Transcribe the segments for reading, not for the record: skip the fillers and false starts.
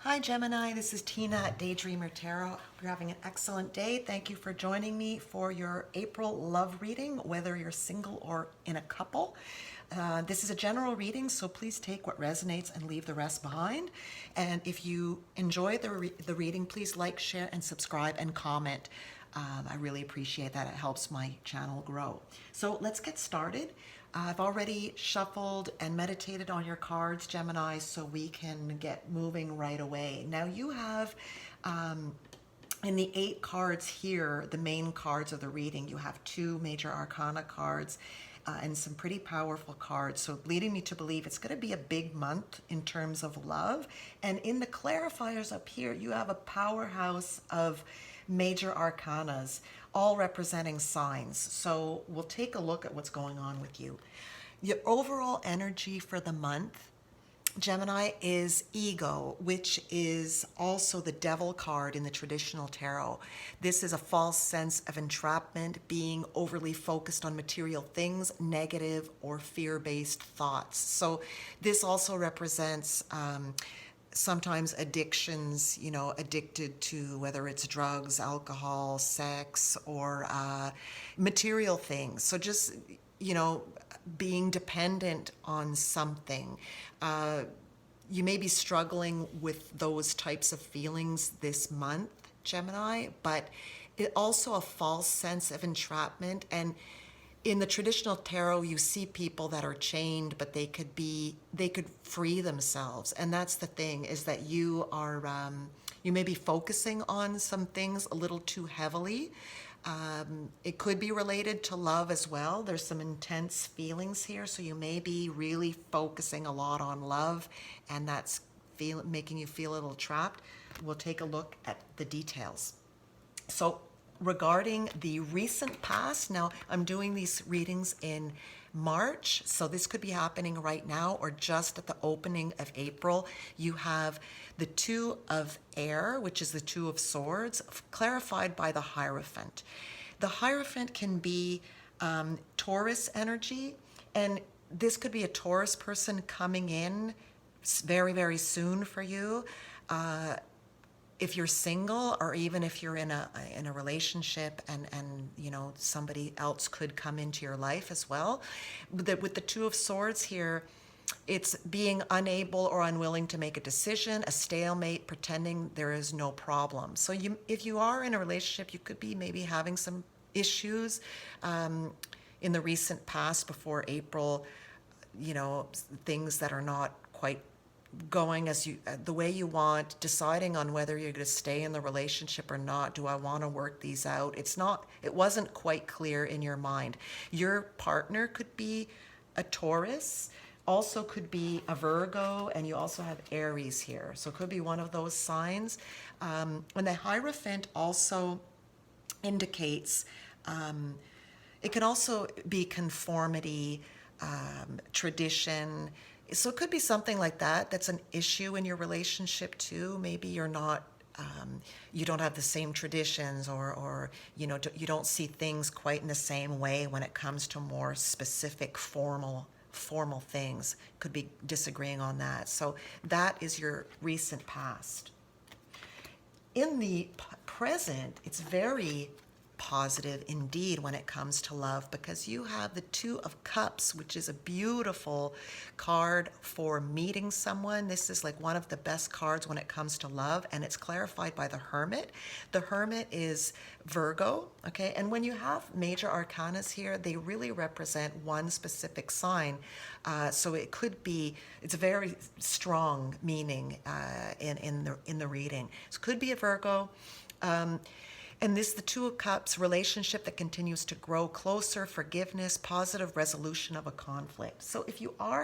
Hi Gemini, this is Tina at Daydreamer Tarot. Hope you're having an excellent day. Thank you for joining me for your April love reading, whether you're single or in a couple. This is a general reading, so please take what resonates and leave the rest behind. And if you enjoy the reading, please like, share, and subscribe and comment. I really appreciate that. It helps my channel grow. So let's get started. I've already shuffled and meditated on your cards, Gemini, so we can get moving right away. Now you have, in the 8 cards here, the main cards of the reading, you have 2 major arcana cards and some pretty powerful cards. So leading me to believe it's going to be a big month in terms of love. And in the clarifiers up here, you have a powerhouse of major arcanas, all representing signs. So we'll take a look at what's going on with you. Your overall energy for the month, Gemini, is ego, which is also the devil card in the traditional tarot. This is a false sense of entrapment, being overly focused on material things, negative or fear-based thoughts. So this also represents sometimes addictions, addicted to whether it's drugs, alcohol, sex, or material things. So just, being dependent on something. You may be struggling with those types of feelings this month, Gemini, but it also a false sense of entrapment. And in the traditional tarot, you see people that are chained, but they could free themselves. And that's the thing, is that you are, you may be focusing on some things a little too heavily. It could be related to love as well. There's some intense feelings here, so you may be really focusing a lot on love, and that's making you feel a little trapped. We'll take a look at the details. So regarding the recent past, now I'm doing these readings in March, so this could be happening right now or just at the opening of April. You have the 2 of air, which is the 2 of swords, clarified by the Hierophant. The Hierophant can be Taurus energy, and this could be a Taurus person coming in very, very soon for you. If you're single, or even if you're in a relationship, and somebody else could come into your life as well. With the 2 of swords here, it's being unable or unwilling to make a decision, a stalemate, pretending there is no problem. So if you are in a relationship, you could be maybe having some issues in the recent past before April, things that are not quite going as the way you want, deciding on whether you're going to stay in the relationship or not. Do I want to work these out? It wasn't quite clear in your mind. Your partner could be a Taurus, also could be a Virgo, and you also have Aries here. So it could be one of those signs. And the Hierophant also indicates, it can also be conformity, tradition. So it could be something like that. That's an issue in your relationship too. Maybe you're not, you don't have the same traditions, or you don't see things quite in the same way when it comes to more specific formal things. Could be disagreeing on that. So that is your recent past. In the present, it's very positive indeed when it comes to love, because you have the 2 of Cups, which is a beautiful card for meeting someone. This is like one of the best cards when it comes to love, and it's clarified by the Hermit. The Hermit is Virgo, okay? And when you have major arcanas here, they really represent one specific sign. So it could be, it's a very strong meaning in the reading. So it could be a Virgo. And this, the 2 of Cups, relationship that continues to grow closer, forgiveness, positive resolution of a conflict. So if you were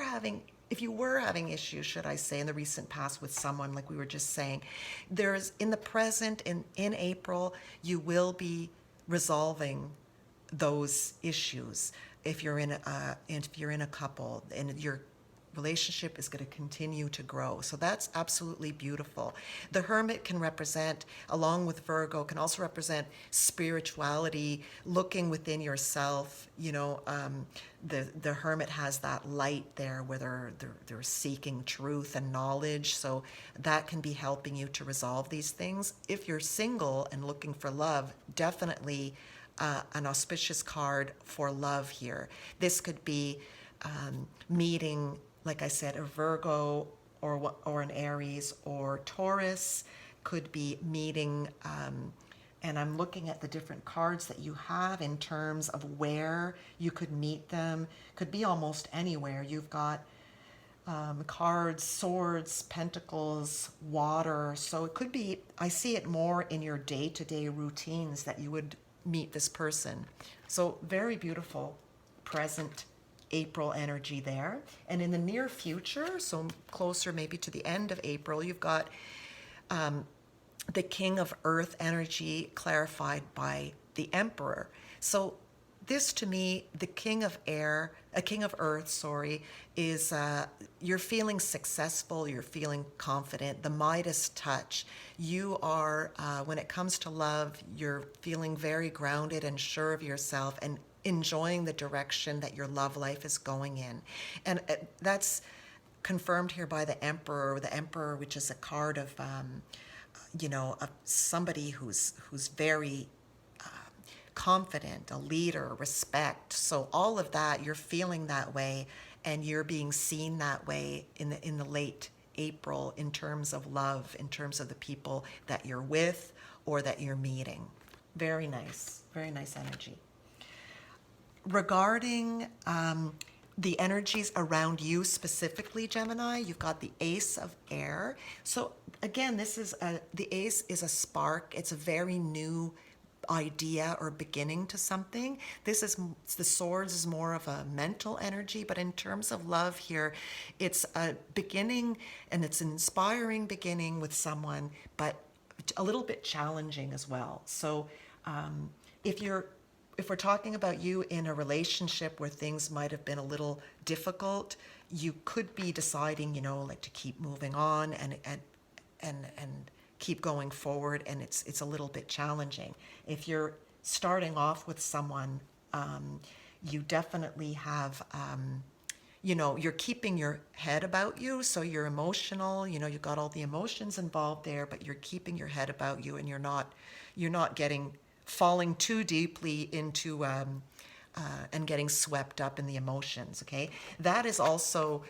having issues, should I say, in the recent past with someone, like we were just saying, there's, in the present, in April, you will be resolving those issues. If you're in a couple and you're relationship is going to continue to grow. So that's absolutely beautiful. The Hermit can represent, along with Virgo, can also represent spirituality, looking within yourself. The Hermit has that light there where they're seeking truth and knowledge. So that can be helping you to resolve these things. If you're single and looking for love, definitely an auspicious card for love here. This could be meeting, like I said, a Virgo or an Aries or Taurus. Could be meeting, and I'm looking at the different cards that you have in terms of where you could meet them. Could be almost anywhere. You've got cards, swords, pentacles, water. So it could be, I see it more in your day-to-day routines that you would meet this person. So very beautiful present April energy there. And in the near future, so closer maybe to the end of April, you've got the King of Earth energy clarified by the Emperor. So this to me, the King of Earth, is you're feeling successful, you're feeling confident, the Midas touch. You are, when it comes to love, you're feeling very grounded and sure of yourself and enjoying the direction that your love life is going in. And that's confirmed here by the Emperor, which is a card of, of somebody who's very confident, a leader, respect. So all of that, you're feeling that way, and you're being seen that way in the late April in terms of love, in terms of the people that you're with or that you're meeting. Very nice energy. Regarding the energies around you specifically, Gemini, you've got the Ace of Air. So again, the Ace is a spark. It's a very new idea or beginning to something. The Swords is more of a mental energy, but in terms of love here, it's a beginning, and it's an inspiring beginning with someone, but a little bit challenging as well. So if we're talking about you in a relationship where things might have been a little difficult, you could be deciding, like to keep moving on and keep going forward, and it's a little bit challenging. If you're starting off with someone, you definitely have, you're keeping your head about you, so you're emotional, you've got all the emotions involved there, but you're keeping your head about you, and you're not falling too deeply into and getting swept up in the emotions, okay? That is also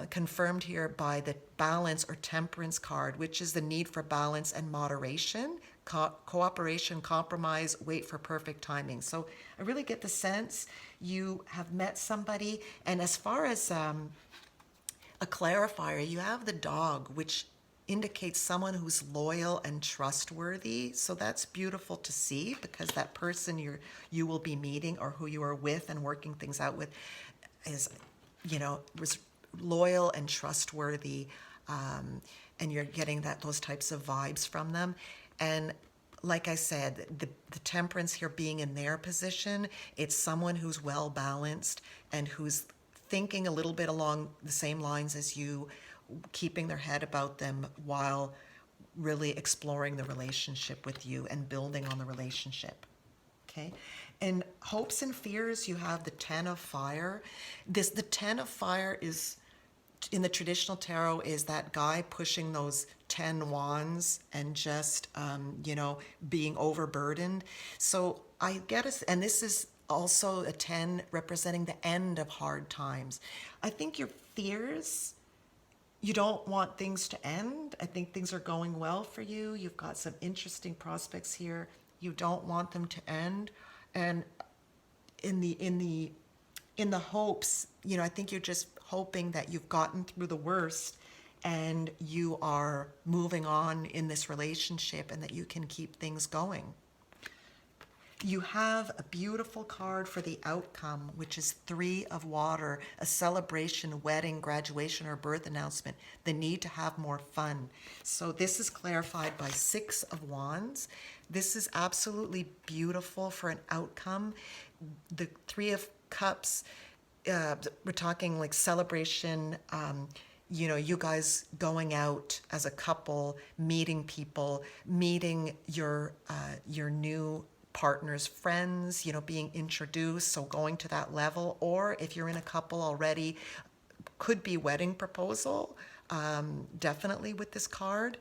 confirmed here by the Balance or Temperance card, which is the need for balance and moderation, cooperation, compromise, wait for perfect timing. So I really get the sense you have met somebody, and as far as a clarifier, you have the Dog, which indicates someone who's loyal and trustworthy. So that's beautiful to see, because that person you will be meeting or who you are with and working things out with is, was loyal and trustworthy, and you're getting those types of vibes from them. And like I said, the Temperance here being in their position, it's someone who's well balanced and who's thinking a little bit along the same lines as you, keeping their head about them while really exploring the relationship with you and building on the relationship. Okay. In hopes and fears, you have the Ten of Fire. The Ten of Fire is, in the traditional tarot, is that guy pushing those 10 wands and just, being overburdened. So I get it. And this is also a 10 representing the end of hard times. I think your fears, you don't want things to end. I think things are going well for you. You've got some interesting prospects here. You don't want them to end. And in the hopes, I think you're just hoping that you've gotten through the worst and you are moving on in this relationship and that you can keep things going. You have a beautiful card for the outcome, which is 3 of Water, a celebration, wedding, graduation, or birth announcement, the need to have more fun. So this is clarified by 6 of Wands. This is absolutely beautiful for an outcome. The 3 of Cups we're talking like celebration, you guys going out as a couple, meeting people, meeting your new partner's friends, being introduced, so going to that level. Or if you're in a couple already, could be wedding proposal, definitely with this card.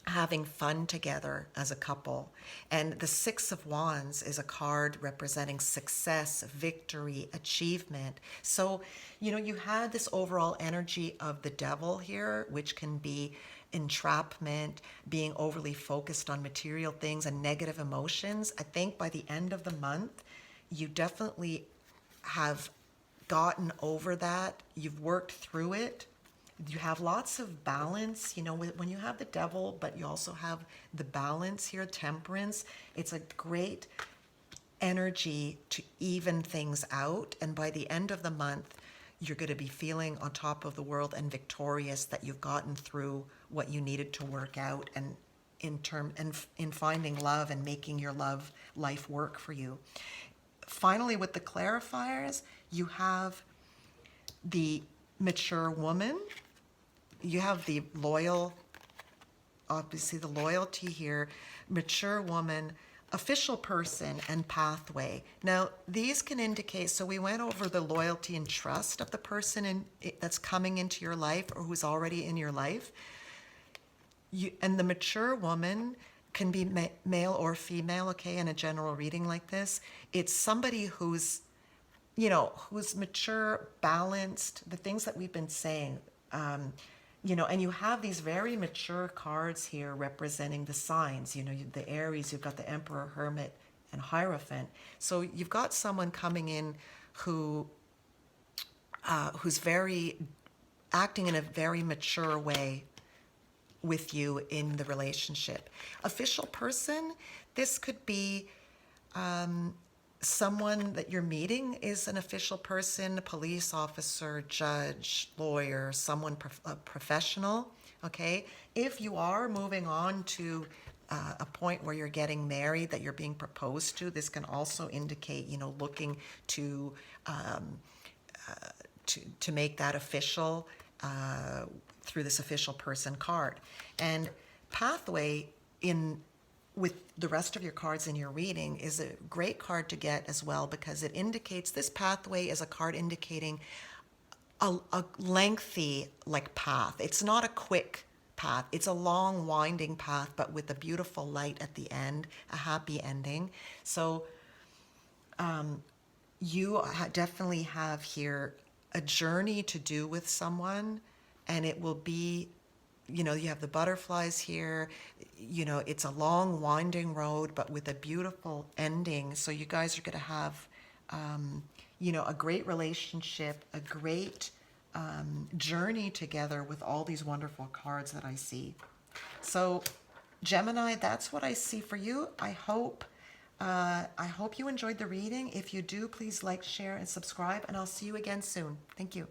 Having fun together as a couple. And the Six of Wands is a card representing success, victory, achievement. So, you had this overall energy of the devil here, which can be entrapment, being overly focused on material things and negative emotions. I think by the end of the month, you definitely have gotten over that. You've worked through it. You have lots of balance, when you have the devil, but you also have the balance here, temperance. It's a great energy to even things out. And by the end of the month, you're going to be feeling on top of the world and victorious that you've gotten through what you needed to work out, and in finding love and making your love life work for you. Finally, with the clarifiers, you have the mature woman. You have the obviously the loyalty here, mature woman, official person, and pathway. Now, these can indicate, so we went over the loyalty and trust of the person that's coming into your life or who's already in your life. And the mature woman can be male or female, okay, in a general reading like this. It's somebody who's mature, balanced, the things that we've been saying. And you have these very mature cards here representing the signs. The Aries, you've got the Emperor, Hermit, and Hierophant. So you've got someone coming in who's acting in a very mature way with you in the relationship. Official person, this could be someone that you're meeting is an official person, a police officer, judge, lawyer, someone professional, okay? If you are moving on to a point where you're getting married, that you're being proposed to, this can also indicate, looking to make that official through this official person card. And pathway with the rest of your cards in your reading is a great card to get as well, because it indicates this pathway is a card indicating a lengthy path. It's not a quick path. It's a long winding path, but with a beautiful light at the end, a happy ending. So you definitely have here a journey to do with someone, and it will be, you have the butterflies here, it's a long winding road, but with a beautiful ending. So you guys are going to have, a great relationship, a great journey together with all these wonderful cards that I see. So Gemini, that's what I see for you. I hope you enjoyed the reading. If you do, please like, share, and subscribe, and I'll see you again soon. Thank you.